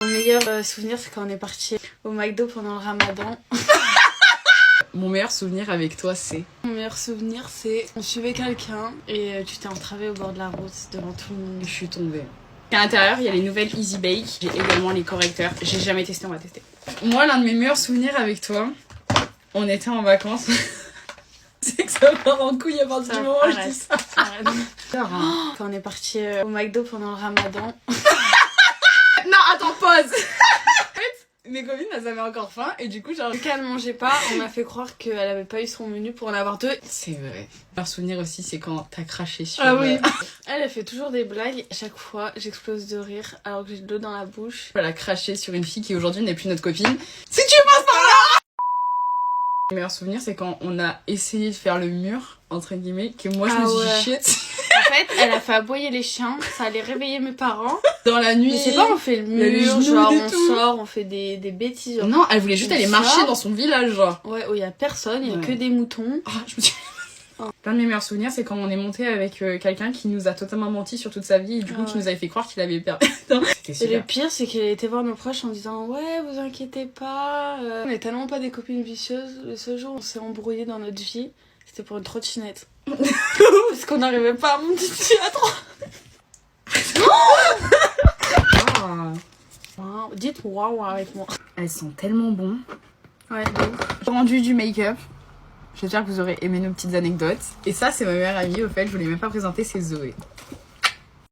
Mon meilleur souvenir, c'est quand on est parti au McDo pendant le Ramadan. Mon meilleur souvenir avec toi, c'est... Mon meilleur souvenir, c'est on suivait quelqu'un et tu t'es entravé au bord de la route devant tout le monde. Je suis tombée. À l'intérieur, il y a les nouvelles Easy Bake. J'ai également les correcteurs. J'ai jamais testé, on va tester. Moi, l'un de mes meilleurs souvenirs avec toi, on était en vacances. C'est que ça part en couille à partir du moment où je dis ça. Quand on est parti au McDo pendant le Ramadan. Non, attends, pause. En fait, mes copines, elles avaient encore faim et du coup, genre... Vu qu'elle mangeait pas, on a fait croire qu'elle avait pas eu son menu pour en avoir deux. C'est vrai. Mon meilleur souvenir aussi, c'est quand t'as craché sur... Ah oui. Elle fait toujours des blagues. Chaque fois, j'explose de rire alors que j'ai de l'eau dans la bouche. Elle a craché sur une fille qui aujourd'hui n'est plus notre copine. Si tu passes par là! Mon meilleur souvenir, c'est quand on a essayé de faire le mur, entre guillemets, que moi je me suis dit shit. En fait, elle a fait aboyer les chiens, ça allait réveiller mes parents. Dans la nuit. Mais c'est pas, on fait le les mur, genoux genre et on tout. sort, on fait des bêtises. Genre. Non, elle voulait juste On aller sort. marcher dans son village, genre. Ouais, où il y a personne, il y a Ouais. que des moutons. Ah, je me dis... L'un de mes meilleurs souvenirs, c'est quand on est monté avec quelqu'un qui nous a totalement menti sur toute sa vie et du coup qui nous avait fait croire qu'il avait perdu. C'était Et le super. pire, c'est qu'elle était voir nos proches en disant ouais, vous inquiétez pas. On est tellement pas des copines vicieuses. Le seul jour où on s'est embrouillé dans notre vie, c'était pour une trottinette. Parce qu'on n'arrivait pas à monter dessus à trois. Ah, Wow. Dites waouh avec moi. elles sont tellement bons. Ouais, de ouf. J'ai rendu du make-up. J'espère que vous aurez aimé nos petites anecdotes. Et ça, c'est ma meilleure amie, au fait, je vous l'ai même pas présenté, c'est Zoé.